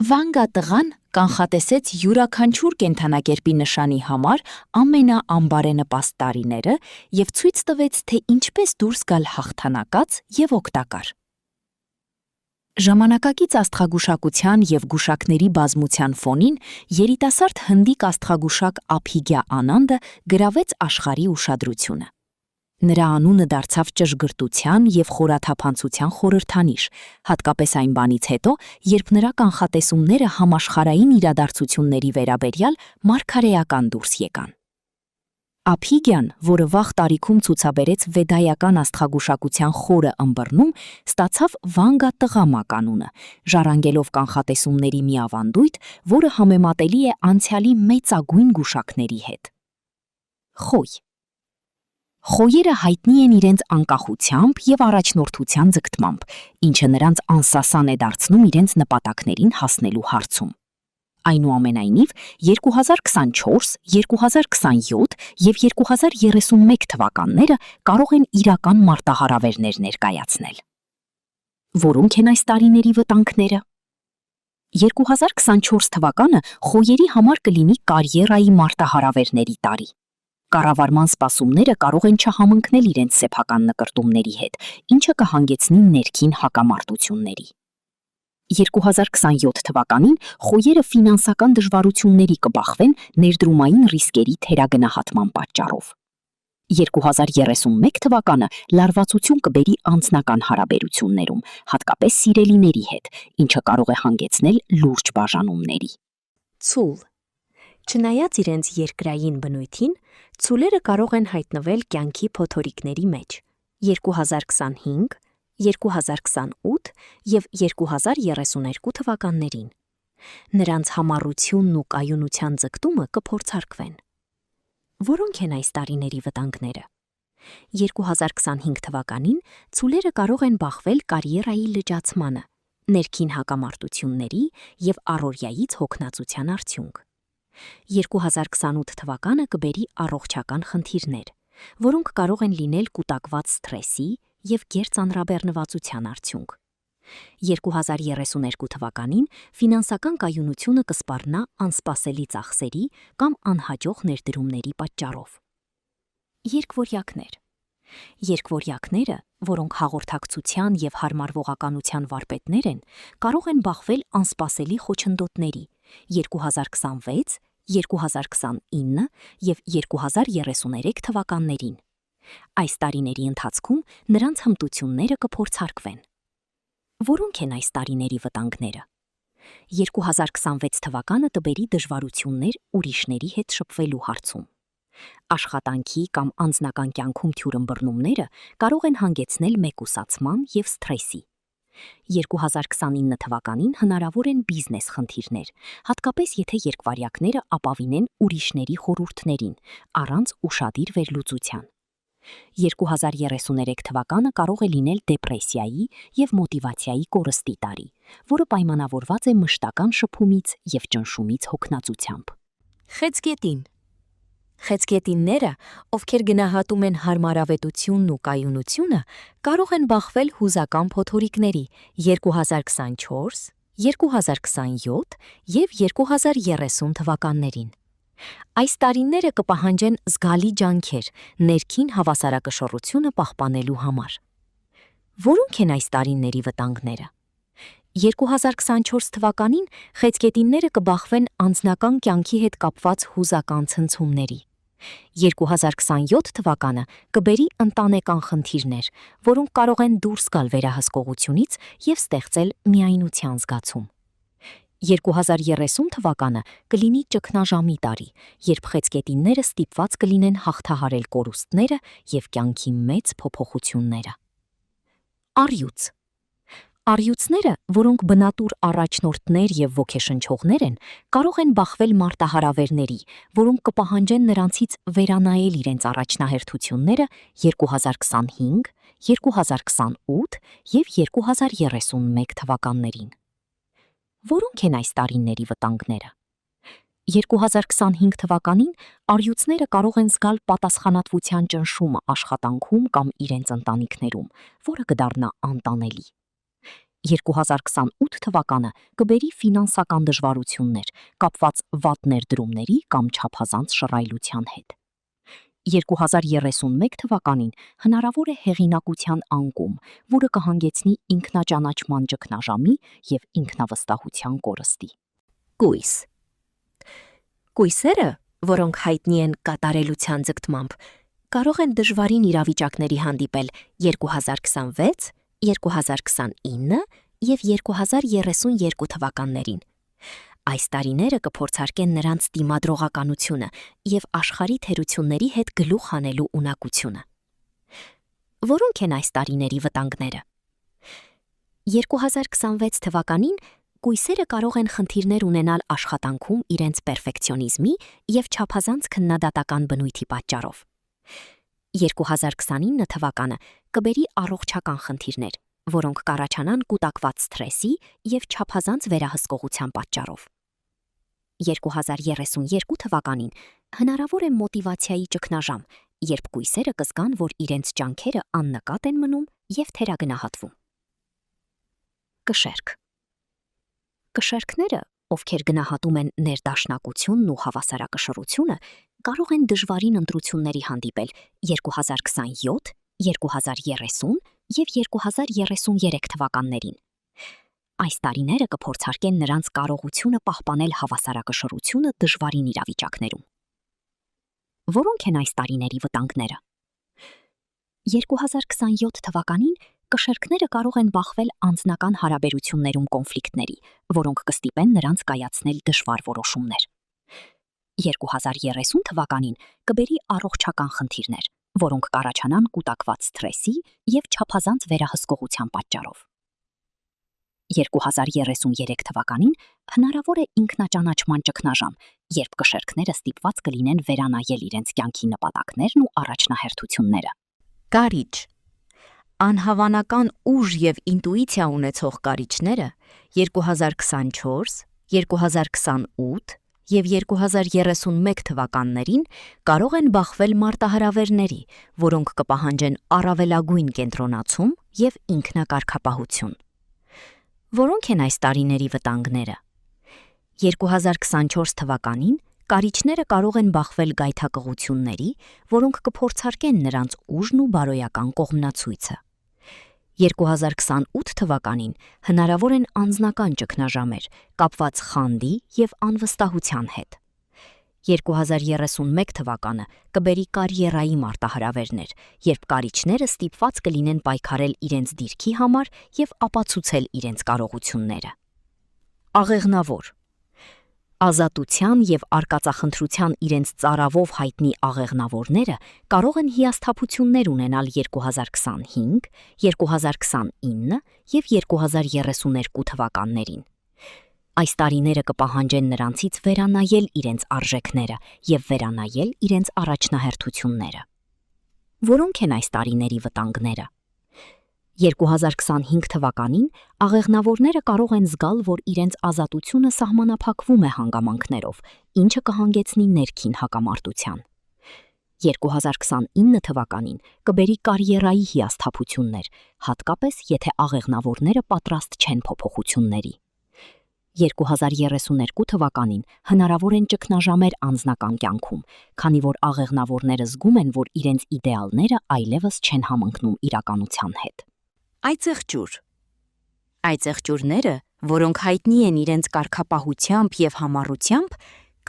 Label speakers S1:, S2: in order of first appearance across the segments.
S1: Վանգա տղան կանխատեսեց յուրաքանչյուր կենդանակերպի նշանի համար ամենաանբարենպաստ տարիները և ցույց տվեց, թե ինչպես դուրս գալ հաղթանակած և օգտակար։ Ժամանակակից աստղագուշակության և գուշակների բազմության ֆոնին երիտասարդ հնդիկ աստղագուշակ Աբհիգյա Անանդը գրավեց աշխարհի ուշադրությունը։ Նրա անունը դարձավ ճշգրտության և խորաթափանցության խորհրդանիշ, հատկապես այն բանից հետո, երբ նրա կանխատեսումները համաշխարհային իրադարձությունների վերաբերյալ մարգարեական դուրս եկան։ Աբհիգյան, որը վաղ տարիքում ցուցաբերեց վեդայական աստղագուշակության խորը ըմբռնում, ստացավ Վանգա տղա մականունը, ժառանգելով կանխատեսումների մի ավանդույթ, որը համեմատելի է անցյալի մեծագույն գուշակների հետ։ Խոյ։ Խոյերը հայտնի են իրենց անկախությամբ և առաջնորդության ձգտմամբ, ինչը նրանց անսասան է դարձնում իրենց նպատակներին հասնելու հարցում։ Այնուամենայնիվ, 2024, 2027 և 2031 թվականները կարող են իրական մարտահրավերներ ներկայացնել։ Որոնք են այս տարիների վտանգները։ 2024 թվականը խոյերի համար կլինի կարիերայի մարտահրավերների տարի։ Կառավարման սպասումները կարող են չհամընկնել իրենց սեփական նկրտումների հետ, ինչը կհանգեցնի ներքին հակամարտությունների։ 2027 թվականին խոյերը ֆինանսական դժվարությունների կբախվեն ներդրումային ռիսկերի թերագնահատման պատճառով։ 2031 թվականը լարվածություն կբերի անձնական հարաբերություններում, հատկապես սիրելիների հետ, ինչը կարող է հանգեցնել լուրջ բաժանումների։ Ցուլ։ Չնայած իրենց երկրային բնույթին, ցուլերը կարող են հայտնվել կյանքի փոթորիկների մեջ 2025, 2028 և 2032 թվականներին։ Նրանց համառությունն ու կայունության ձգտումը կփորձարկվեն։ Որոնք են այս տարիների վտանգները։ 2025 թվականին ցուլերը կարող են բախվել կարիերայի լճացմանը, ներքին հակամարտությունների և առօրյայից հոգնածության արդյունք։ 2028 թվականը կբերի առողջական խնդիրներ, որոնք կարող են լինել կուտակված սթրեսի և գերծանրաբեռնվածության արդյունք։ 2032 թվականին ֆինանսական կայունությունը կսպառնա անսպասելի ծախսերի կամ անհաջող ներդրումների պատճառով։ Երկվորյակներ։ Երկվորյակները, որոնք հաղորդակցության և հարմարվողականության վարպետներ են, կարող են բախվել անսպասելի խոչընդոտների 2026, 2029 և 2033 թվականներին։ Այս տարիների ընթացքում նրանց հմտությունները կփորձարկվեն։ Որոնք են այս տարիների վտանգները։ 2026 թվականը կբերի դժվարություններ ուրիշների հետ շփվելու հարցում։ Աշխատանքի կամ անձնական կյանքում թյուր ըմբռնումները կարող են հանգեցնել մեկուսացման և սթրեսի։ 2029 թվականին հնարավոր են բիզնես խնդիրներ, հատկապես եթե երկվարյակները ապավինեն ուրիշների խորհուրդներին, առանց ուշադիր վերլուծության։ 2033 թվականը կարող է լինել դեպրեսիայի և մոտիվացիայի կորստի տարի, որը պայմանավորված է մշտական շփումից և ճնշումից հոգնածությամբ։ Խեցգետին։ Խեցգետինները, ովքեր գնահատում են հարմարավետությունն ու կայունությունը, կարող են բախվել հուզական փոթորիկների 2024, 2027 և 2030 թվականներին։ Այս տարիները կպահանջեն զգալի ջանքեր ներքին հավասարակշռությունը պահպանելու համար։ Որոնք են այս տարիների վտանգները։ 2024 թվականին խեցգետինները կբախվեն անձնական կյանքի հետ կապված հուզական ցնցումների։ 2027 թվականը կբերի ընտանեկան խնդիրներ, որոնք կարող են դուրս գալ վերահսկողությունից և ստեղծել միայնության զգացում։ 2030 թվականը կլինի ճգնաժամի տարի, երբ խեցգետինները ստիպված կլինեն հաղթահարել կորուստները և կյանքի մեծ փոփոխությունները։ Առյուծ։ Առյուծները, որոնք բնատուր առաջնորդներ և ոգեշնչողներ են, կարող են բախվել մարտահրավերների, որոնք կպահանջեն նրանցից վերանայել իրենց առաջնահերթությունները 2025, 2028 և 2031 թվականներին։ Որոնք են այս տարիների վտանգները։ 2025 թվականին առյուծները կարող են զգալ պատասխանատվության ճնշումը աշխատանքում կամ իրենց ընտանիքներում, որը կդառնա անտանելի։ 2028 թվականը կբերի ֆինանսական դժվարություններ, կապված վատ ներդրումների կամ չափազանց շռայլության հետ։ 2031 թվականին հնարավոր է հեղինակության անկում, որը կհանգեցնի ինքնաճանաչման ճգնաժամի և ինքնավստահության կորստի։ Կույս։ Կույսերը, որոնք հայտնի են կատարելության ձգտմամբ, կարող են դժվարին իրավիճակների հանդիպել 2026, 2029 և 2032 թվականներին։ Այս տարիները կփորձարկեն նրանց դիմադրողականությունը և աշխարհի թերությունների հետ գլուխ հանելու ունակությունը։ Որոնք են այս տարիների վտանգները։ 2026 թվականին կույսերը կարող են խնդիրներ ունենալ աշխատանքում իրենց պերֆեկցիոնիզմի և չափազանց քննադատական բնույթի պատճառով։ 2029 թվականը կբերի առողջական խնդիրներ, որոնք կառաջանան կուտակված սթրեսի և չափազանց վերահսկողության պատճառով։ 2032 թվականին հնարավոր է մոտիվացիայի ճգնաժամ, երբ կույսերը կզգան, որ իրենց ջանքերը աննկատ են մնում և թերագնահատվում։ Կշերք։ Կշերքները, ովքեր գնահատում են ներդաշնակությունն ու հավասարակշռությունը, կարող են դժվարին ընտրությունների հանդիպել 2027, 2030 և 2033 թվականներին։ Այս տարիները կփորձարկեն նրանց կարողությունը պահպանել հավասարակշռությունը դժվարին իրավիճակներում։ Որոնք են այս տարիների վտանգները։ 2027 թվականին կշերքները կարող են բախվել անձնական հարաբերություններում կոնֆլիկտների, որոնք կստիպեն նրանց կայացնել դժվար որոշումներ։ 2030 թվականին կբերի առողջական խնդիրներ, որոնք կառաջանան կուտակված սթրեսի և չափազանց վերահսկողության պատճառով։ 2033 թվականին հնարավոր է ինքնաճանաչման ճգնաժամ, երբ կշերքները ստիպված կլինեն վերանայել իրենց կյանքի նպատակներն ու առաջնահերթությունները։ Կարիճ։ Անհավանական ուժ և ինտուիցիա ունեցող կարիճները 2024, 2028 և 2031 թվականներին կարող են բախվել մարտահրավերների, որոնք կպահանջեն առավելագույն կենտրոնացում և ինքնակարգապահություն։ Որոնք են այս տարիների վտանգները։ 2024 թվականին կարիճները կարող են բախվել գայթակղությունների, որոնք կփորձարկեն նրանց ուժն ու բարոյական կողմնացույցը։ 2028 թվականին հնարավոր են անձնական ճգնաժամեր, կապված խանդի և անվստահության հետ։ 2031 թվականը կբերի կարիերայի մարտահրավերներ, երբ կարիճները ստիպված կլինեն պայքարել իրենց դիրքի համար և ապացուցել իրենց կարողությունները։ Աղեղնավոր։ Ազատության և արկածախնդրության իրենց ծարավով հայտնի աղեղնավորները կարող են հիասթափություններ ունենալ 2025, 2029 և 2032 թվականներին։ Այս տարիները կպահանջեն նրանցից վերանայել իրենց արժեքները և վերանայել իրենց առաջնահերթությունները։ Որոնք են այս տարիների վտանգները։ 2025 թվականին աղեղնավորները կարող են զգալ, որ իրենց ազատությունը սահմանափակվում է հանգամանքներով, ինչը կհանգեցնի ներքին հակամարտության։ 2029 թվականին կբերի կարիերայի հիասթափություններ, հատկապես եթե աղեղնավորները պատրաստ չեն փոփոխությունների։ 2032 թվականին հնարավոր են ճգնաժամեր անձնական կյանքում, քանի որ աղեղնավորները զգում են, որ իրենց իդեալները այլևս չեն համընկնում իրականության հետ։ Այծեղջյուր։ Այծեղջյուրները, որոնք հայտնի են իրենց կարգապահությամբ և համառությամբ,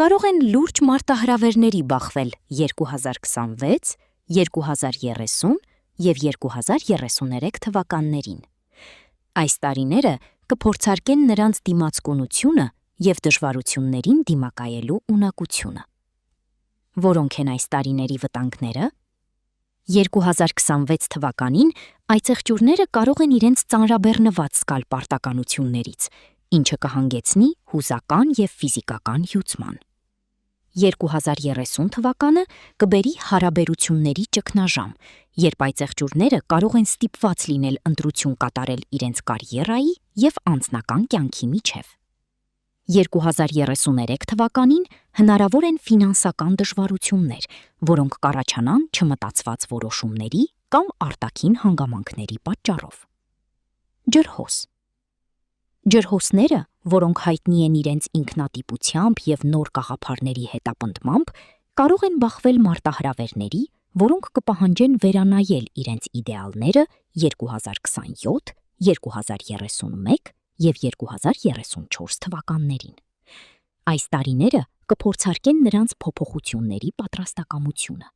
S1: կարող են լուրջ մարտահրավերների բախվել 2026, 2030 և 2033 թվականներին։ Այս տարիները կփորձարկեն նրանց դիմացկունությունը և դժվարություններին դիմակայելու ունակությունը։ Որոնք են այս տարիների վտանգները։ 2026 թվականին այծեղջյուրները կարող են իրենց ծանրաբեռնված զգալ պարտականություններից, ինչը կհանգեցնի հուզական և ֆիզիկական հյուծման։ 2030 թվականը կբերի հարաբերությունների ճգնաժամ, երբ այծեղջյուրները կարող են ստիպված լինել ընտրություն կատարել իրենց կարիերայի և անձնական կյանքի միջև։ 2033 թվականին հնարավոր են ֆինանսական դժվարություններ, որոնք կառաջանան չմտածված որոշումների կամ արտաքին հանգամանքների պատճառով։ Ջրհոս։ Ջրհոսները, որոնք հայտնի են իրենց ինքնատիպությամբ եւ նոր գաղափարների հետապնդմամբ, կարող են բախվել մարտահրավերների, որոնք կպահանջեն վերանայել իրենց իդեալները 2027, 2031 եւ 2034 թվականներին։ Այս տարիները կփորձարկեն նրանց փոփոխությունների պատրաստակամությունը։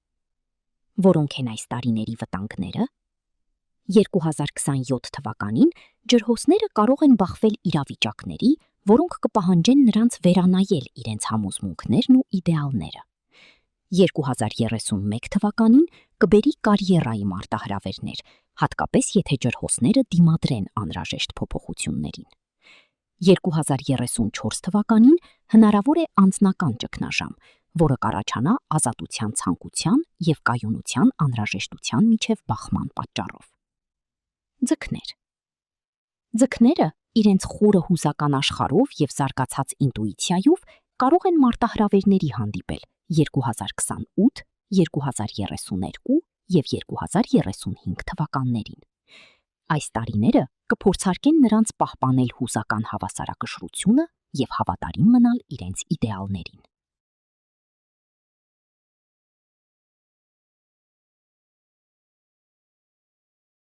S1: Որոնք են այս տարիների վտանգները։ 2027 թվականին ջրհոսները կարող են բախվել իրավիճակների, որոնք կպահանջեն նրանց վերանայել իրենց համոզմունքներն ու իդեալները։ 2031 թվականին կբերի կարիերայի մարտահրավերներ, հատկապես եթե ջրհոսները դիմադրեն անհրաժեշտ փոփոխություններին։ 2034 թվականին հնարավոր է անձնական ճգնաժամ, որը կառաջանա ազատության ցանկության եւ կայունության անհրաժեշտության միջև բախման պատճառով։ Ձկները իրենց խորը հուզական աշխարհով եւ զարգացած ինտուիցիայով կարող են մարտահրավերների հանդիպել 2028, 2032 եւ 2035 թվականներին։ Այս տարիները կփորձարկեն նրանց պահպանել հուզական հավասարակշռությունը եւ հավատարիմ մնալ իրենց իդեալներին։